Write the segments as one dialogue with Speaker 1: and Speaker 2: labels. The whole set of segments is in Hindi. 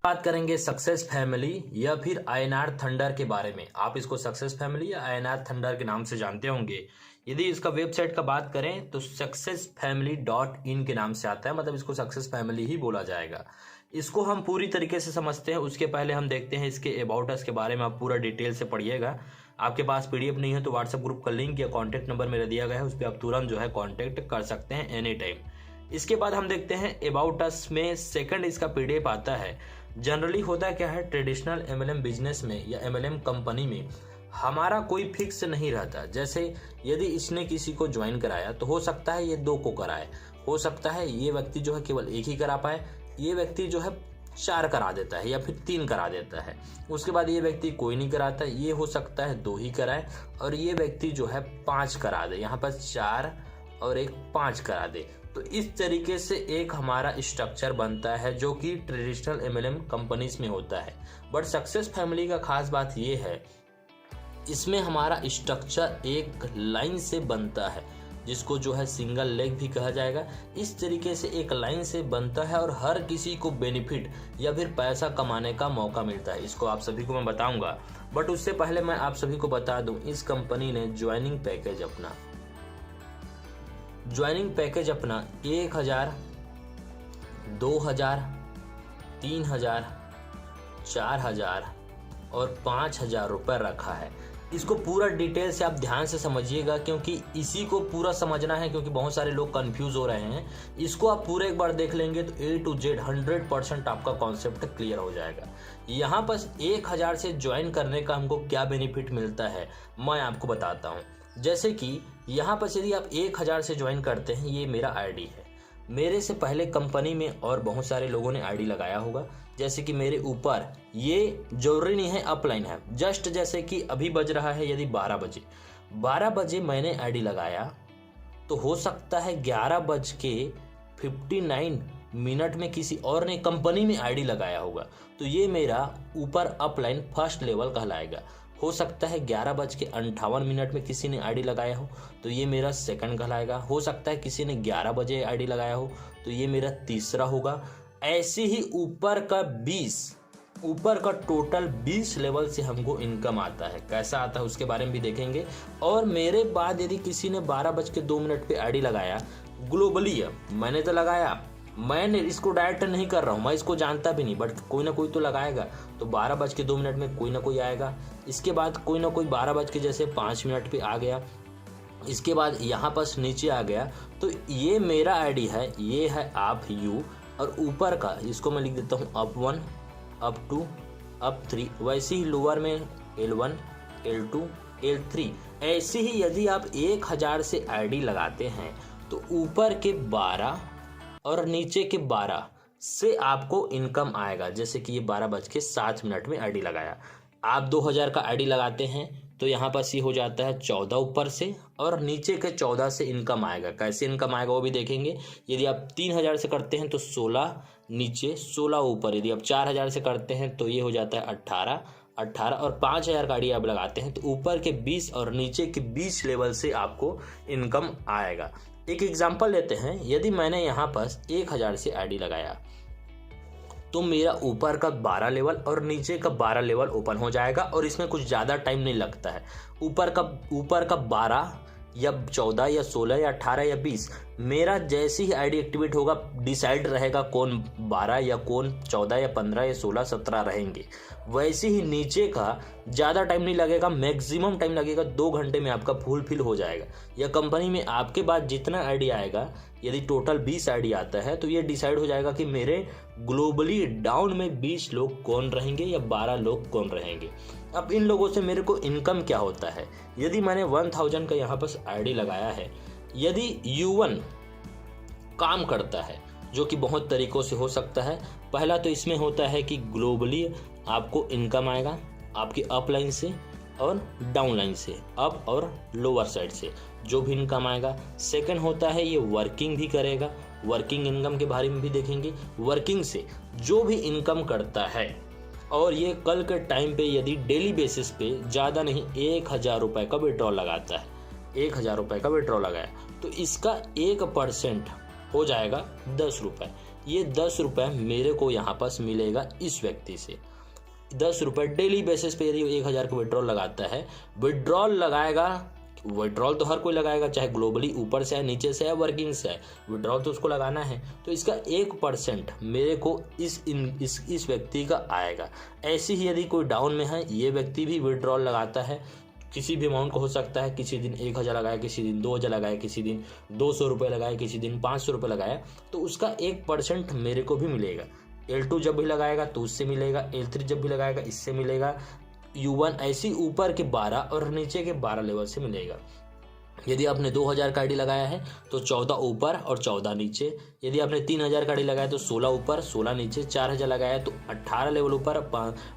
Speaker 1: बात करेंगे सक्सेस फैमिली या फिर आईएनआर थंडर के बारे में। आप इसको सक्सेस फैमिली या आईएनआर थंडर के नाम से जानते होंगे। यदि इसका वेबसाइट का बात करें तो successfamily.in के नाम से आता है, मतलब इसको सक्सेस फैमिली ही बोला जाएगा। इसको हम पूरी तरीके से समझते हैं, उसके पहले हम देखते हैं इसके अबाउट अस के बारे में। आप पूरा डिटेल से पढ़िएगा। आपके पास पीडीएफ नहीं है तो व्हाट्सएप ग्रुप का लिंक या कॉन्टैक्ट नंबर मेरा दिया गया है, उस पर आप तुरंत कॉन्टैक्ट कर सकते हैं एनी टाइम। इसके बाद हम देखते हैं अबाउट अस में सेकंड इसका पीडीएफ आता है। जनरली होता क्या है, ट्रेडिशनल एमएलएम बिजनेस में या एमएलएम कंपनी में हमारा कोई फिक्स नहीं रहता। जैसे यदि इसने किसी को ज्वाइन कराया तो हो सकता है ये 2 को कराए, हो सकता है ये व्यक्ति केवल 1 ही करा पाए, ये व्यक्ति 4 करा देता है या फिर 3 करा देता है। उसके बाद ये व्यक्ति कोई नहीं कराता, ये हो सकता है 2 ही कराए, और ये व्यक्ति 5 करा दे, यहाँ पर 4 और 1 5 करा दे। तो इस तरीके से एक हमारा स्ट्रक्चर बनता है जो कि ट्रेडिशनल एमएलएम कंपनीज में होता है। बट सक्सेस फैमिली का खास बात ये है, इसमें हमारा स्ट्रक्चर एक लाइन से बनता है, जिसको सिंगल लेग भी कहा जाएगा। इस तरीके से एक लाइन से बनता है और हर किसी को बेनिफिट या फिर पैसा कमाने का मौका मिलता है। इसको आप सभी को मैं बताऊंगा, बट उससे पहले मैं आप सभी को बता दूं, इस कंपनी ने ज्वाइनिंग पैकेज अपना 1000, 2000, 3000, 4000 और 5000 रुपये रखा है। इसको पूरा डिटेल से आप ध्यान से समझिएगा, क्योंकि इसी को पूरा समझना है, क्योंकि बहुत सारे लोग कंफ्यूज हो रहे हैं। इसको आप पूरे एक बार देख लेंगे तो A to Z 100% आपका कॉन्सेप्ट क्लियर हो जाएगा। यहाँ पर 1000 से ज्वाइन करने का हमको क्या बेनिफिट मिलता है मैं आपको बताता हूँ। जैसे कि यहाँ पर यदि आप 1000 से ज्वाइन करते हैं, ये मेरा आईडी है। मेरे से पहले कंपनी में और बहुत सारे लोगों ने आईडी लगाया होगा। जैसे कि मेरे ऊपर, ये जरूरी नहीं है अपलाइन है, जस्ट जैसे कि अभी बज रहा है यदि 12 बजे मैंने आईडी लगाया, तो हो सकता है 11:59 में किसी और ने कंपनी में आईडी लगाया होगा, तो ये मेरा ऊपर अपलाइन फर्स्ट लेवल कहलाएगा। हो सकता है 11:58 में किसी ने आईडी लगाया हो, तो ये मेरा सेकंड कहलाएगा। हो सकता है किसी ने 11 बजे आईडी लगाया हो, तो ये मेरा तीसरा होगा। ऐसे ही ऊपर का टोटल 20 लेवल से हमको इनकम आता है। कैसा आता है उसके बारे में भी देखेंगे। और मेरे बाद यदि किसी ने 12:02 पे आईडी लगाया, ग्लोबली है, मैंने तो लगाया, मैंने इसको डायरेक्ट नहीं कर रहा हूँ, मैं इसको जानता भी नहीं, बट कोई ना कोई तो लगाएगा, तो 12:02 में कोई ना कोई आएगा। इसके बाद कोई ना कोई 12:05 पे आ गया। इसके बाद यहाँ पर नीचे आ गया, तो ये मेरा आईडी है, ये है आप यू, और ऊपर का इसको मैं लिख देता हूँ up 1, up 2, up 3। वैसे ही लोअर में L1, L2, L3। ऐसे ही यदि आप 1000 से आईडी लगाते हैं तो ऊपर के 12 और नीचे के 12 से आपको इनकम आएगा। जैसे कि ये 12:07 में आईडी लगाया, आप 2000 का आईडी लगाते हैं तो यहाँ पर ये हो जाता है 14 ऊपर से, और नीचे के 14 से इनकम आएगा। कैसे इनकम आएगा वो भी देखेंगे। यदि आप 3000 से करते हैं तो 16 नीचे, 16 ऊपर। यदि आप 4000 से करते हैं तो ये हो जाता है 18 और 5000 का आईडी आप लगाते हैं तो ऊपर के 20 और नीचे के 20 लेवल से आपको इनकम आएगा। एक एग्जांपल लेते हैं। यदि मैंने यहाँ पर 1000 से आईडी लगाया तो मेरा ऊपर का 12 लेवल और नीचे का 12 लेवल ओपन हो जाएगा, और इसमें कुछ ज़्यादा टाइम नहीं लगता है। ऊपर का 12 या 14 या 16 या 18 या 20, मेरा जैसे ही आईडी एक्टिवेट होगा डिसाइड रहेगा कौन 12 या कौन 14 या 15 या 16 17 रहेंगे। वैसे ही नीचे का ज़्यादा टाइम नहीं लगेगा, मैक्सिमम टाइम लगेगा 2 घंटे में आपका फुलफिल हो जाएगा। या कंपनी में आपके बाद जितना आईडी आएगा, यदि टोटल 20 आईडी आता है तो ये डिसाइड हो जाएगा कि मेरे ग्लोबली डाउन में 20 लोग कौन रहेंगे या 12 लोग कौन रहेंगे। अब इन लोगों से मेरे को इनकम क्या होता है। यदि मैंने 1000 का यहाँ पर आईडी लगाया है, यदि U1 काम करता है, जो कि बहुत तरीक़ों से हो सकता है। पहला तो इसमें होता है कि ग्लोबली आपको इनकम आएगा आपके अप लाइन से और डाउन लाइन से, अप और लोअर साइड से जो भी इनकम आएगा। सेकंड होता है ये वर्किंग भी करेगा, वर्किंग इनकम के बारे में भी देखेंगे। वर्किंग से जो भी इनकम करता है, और ये कल के टाइम पे यदि डेली बेसिस पे ज़्यादा नहीं 1000 रुपये का विड्रॉल लगाता है, 1000 रुपये का विड्रॉल लगाया तो इसका 1% हो जाएगा 10 रुपये। ये 10 रुपये मेरे को यहाँ पास मिलेगा इस व्यक्ति से। 10 रुपये डेली बेसिस पे यदि 1000 का विड्रॉल लगाता है, विड्रॉल लगाएगा, विड्रॉल तो हर कोई लगाएगा, चाहे ग्लोबली ऊपर से है, नीचे से है, वर्किंग से है, विड्रॉल तो उसको लगाना है। तो इसका 1% मेरे को इस व्यक्ति का आएगा। ऐसे ही यदि कोई डाउन में है, ये व्यक्ति भी विड्रॉल लगाता है, किसी भी अमाउंट को हो सकता है, किसी दिन 1000 लगाया, किसी दिन 2000 लगाया, किसी दिन 200 रुपये लगाया, किसी दिन 500 रुपये लगाया, तो उसका 1% मेरे को भी मिलेगा। L2 जब भी लगाएगा तो उससे मिलेगा, L3 जब भी लगाएगा इससे मिलेगा, U1 ऐसी ऊपर के 12 और नीचे के 12 लेवल से मिलेगा। यदि आपने 2000 का आईडी लगाया है तो 14 ऊपर और 14 नीचे। यदि आपने 3000 का आईडी लगाया तो 16 ऊपर 16 नीचे। 4000 लगाया तो 18 लेवल ऊपर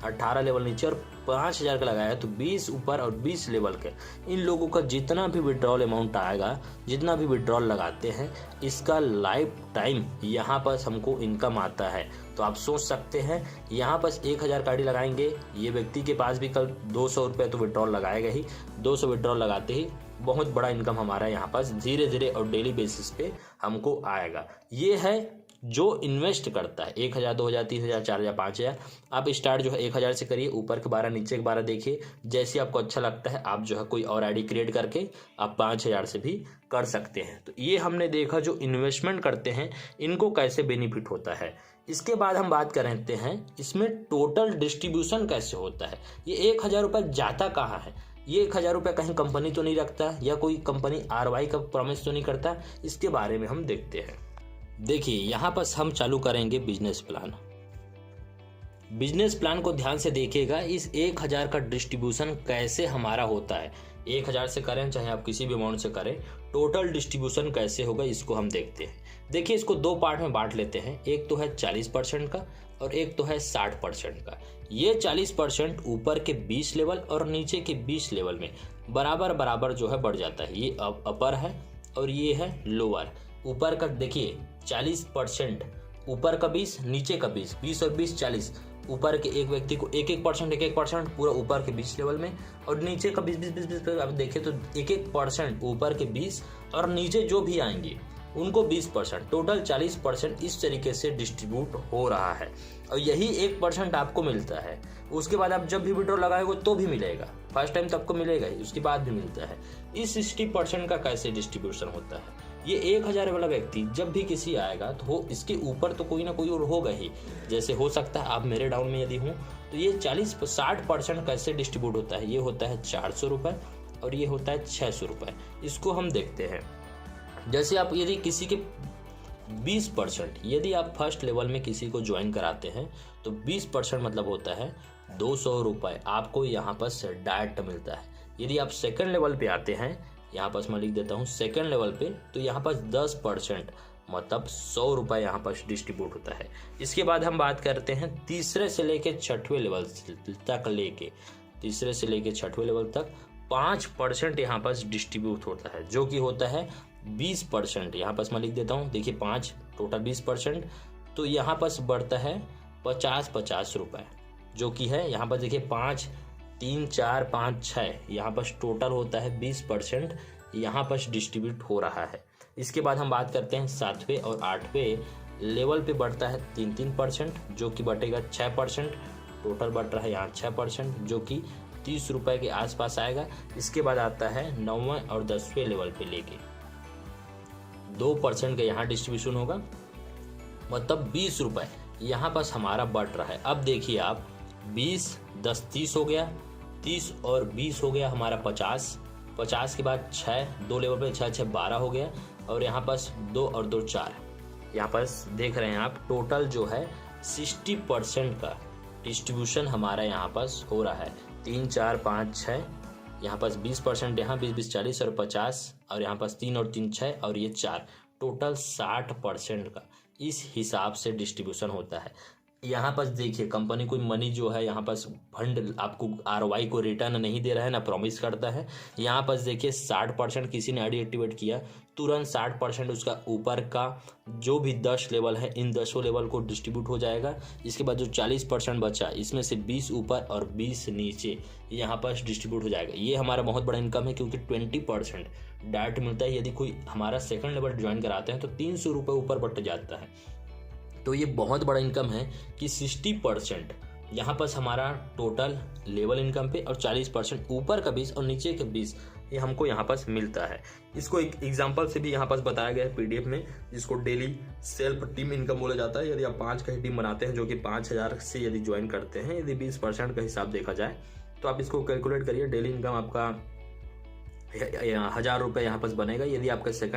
Speaker 1: 18 लेवल नीचे, और 5000 का लगाया तो 20 ऊपर और 20 लेवल के। इन लोगों का जितना भी विड्रॉल अमाउंट आएगा, जितना भी विड्रॉल लगाते हैं, इसका लाइफ टाइम यहाँ पर हमको इनकम आता है। तो आप सोच सकते हैं, यहाँ पर 1000 का आईडी लगाएंगे, ये व्यक्ति के पास भी कल 200 रुपये तो विड्रॉल लगाएगा ही। 200 विड्रॉल लगाते ही बहुत बड़ा इनकम हमारा यहाँ पास धीरे धीरे और डेली बेसिस पे हमको आएगा। ये है जो इन्वेस्ट करता है 1000, 2000, 3000, 4000, 5000। आप स्टार्ट जो है 1000 से करिए, ऊपर के 12 नीचे के 12 देखिए, जैसे आपको अच्छा लगता है आप जो है कोई और आईडी क्रिएट करके आप 5000 से भी कर सकते हैं। तो ये हमने देखा जो इन्वेस्टमेंट करते हैं इनको कैसे बेनिफिट होता है। इसके बाद हम बात करते हैं इसमें टोटल डिस्ट्रीब्यूशन कैसे होता है। ये 1000 रुपये जाता कहाँ है, ये 1000 रुपये कहीं कंपनी तो नहीं रखता, या कोई कंपनी ROI का प्रॉमिस तो नहीं करता, इसके बारे में हम देखते हैं। देखिए यहाँ पर हम चालू करेंगे बिजनेस प्लान। बिजनेस प्लान को ध्यान से देखिएगा, इस 1000 का डिस्ट्रीब्यूशन कैसे हमारा होता है। 1000 से करें चाहे आप किसी भी अमाउंट से करें, टोटल डिस्ट्रीब्यूशन कैसे होगा इसको हम देखते हैं। देखिए इसको 2 पार्ट में बांट लेते हैं, एक तो है 40% का और एक तो है 60% का। ये 40% ऊपर के 20 लेवल और नीचे के 20 लेवल में बराबर बराबर जो है बढ़ जाता है। ये अपर है और ये है लोअर। ऊपर का देखिए 40%, ऊपर का 20, नीचे का 20, 20 और 20 40। ऊपर के एक व्यक्ति को 1% पूरा ऊपर के 20 लेवल में, और नीचे का 20 अब देखें तो 1% ऊपर के 20 और नीचे जो भी आएंगे उनको 20%, टोटल 40% इस तरीके से डिस्ट्रीब्यूट हो रहा है। और यही 1% आपको मिलता है। उसके बाद आप जब भी विड्रॉ लगाएंगे तो भी मिलेगा, फर्स्ट टाइम तो आपको मिलेगा ही, उसके बाद भी मिलता है। इस 60% का कैसे डिस्ट्रीब्यूशन होता है, ये 1000 वाला व्यक्ति जब भी किसी आएगा तो इसके ऊपर तो कोई ना कोई और होगा ही। जैसे हो सकता है आप मेरे डाउन में यदि हूँ तो ये 60% कैसे डिस्ट्रीब्यूट होता है। ये होता है 400 रुपये और ये होता है 600 रुपये। इसको हम देखते हैं। जैसे आप यदि किसी के 20%, यदि आप फर्स्ट लेवल में किसी को ज्वाइन कराते हैं तो 20% मतलब होता है 200 रुपये आपको यहाँ पर डायरेक्ट मिलता है। यदि आप सेकंड लेवल पे आते हैं, यहाँ पर मैं लिख देता हूँ सेकंड लेवल पे, तो यहाँ पर 10% मतलब 100 रुपये यहाँ पर डिस्ट्रीब्यूट होता है। इसके बाद हम बात करते हैं तीसरे से लेके छठवें लेवल तक 5% यहाँ पर डिस्ट्रीब्यूट होता है, जो कि होता है 20%। यहाँ पर मैं लिख देता हूँ, देखिए 5 टोटल 20%, तो यहाँ पर बढ़ता है 50 रुपये, जो कि है यहाँ पर देखिए 5, 3, 4, 5, 6, यहाँ पर टोटल होता है 20% यहाँ पर डिस्ट्रीब्यूट हो रहा है। इसके बाद हम बात करते हैं 7वें और 8वें लेवल पे बढ़ता है 3%, जो कि बढ़ेगा 6%, टोटल बढ़ रहा है यहाँ 6%, जो कि 30 रुपये के आसपास आएगा। इसके बाद आता है 9वें और 10वें लेवल पे लेके 2% का यहाँ डिस्ट्रीब्यूशन होगा, मतलब 20 रुपये यहाँ पास हमारा बढ़ रहा है। अब देखिए आप 20, 10, 30 हो गया, 30 और 20 हो गया हमारा 50, 50 के बाद 6, 2 लेवल पे 6, 6, 12 हो गया, और यहाँ पास 2 और 2, 4। यहाँ पास देख रहे हैं आप टोटल जो है 60% का डिस्ट्रीब्यूशन हमारा यहाँ पास हो रहा है। 3, 4, 5, 6, यहाँ पास 20%, यहाँ 20, 20, 40 और 50, और यहाँ पास 3 और 3, 6 और ये 4, टोटल 60% का इस हिसाब से डिस्ट्रीब्यूशन होता है। यहाँ पर देखिए कंपनी कोई मनी जो है यहाँ पर फंड आपको ROI को रिटर्न नहीं दे रहा है, ना प्रॉमिस करता है। यहाँ पर देखिए 60% किसी ने आईडी एक्टिवेट किया, तुरंत 60% उसका ऊपर का जो भी 10 लेवल है इन 10 लेवल को डिस्ट्रीब्यूट हो जाएगा। इसके बाद जो 40% बचा, इसमें से 20 ऊपर और 20 नीचे यहाँ पर डिस्ट्रीब्यूट हो जाएगा। ये हमारा बहुत बड़ा इनकम है, क्योंकि 20% डायरेक्ट मिलता है। यदि कोई हमारा सेकंड लेवल ज्वाइन कराते हैं तो 300 रुपये ऊपर बढ़ जाता है। तो ये बहुत बड़ा इनकम है कि 60% यहाँ पर हमारा टोटल लेवल इनकम पे और 40% ऊपर का 20 और नीचे के 20 ये हमको यहाँ पर मिलता है। इसको एक एग्जांपल से भी यहाँ पर बताया गया है पीडीएफ में, जिसको डेली सेल्फ टीम इनकम बोला जाता है। यदि आप 5 का ही टीम बनाते हैं जो कि 5000 से यदि ज्वाइन करते हैं, यदि 20% का हिसाब देखा जाए तो आप इसको कैलकुलेट करिए, डेली इनकम आपका 1000 रुपये यहाँ पर बनेगा। यदि आपका सेकंड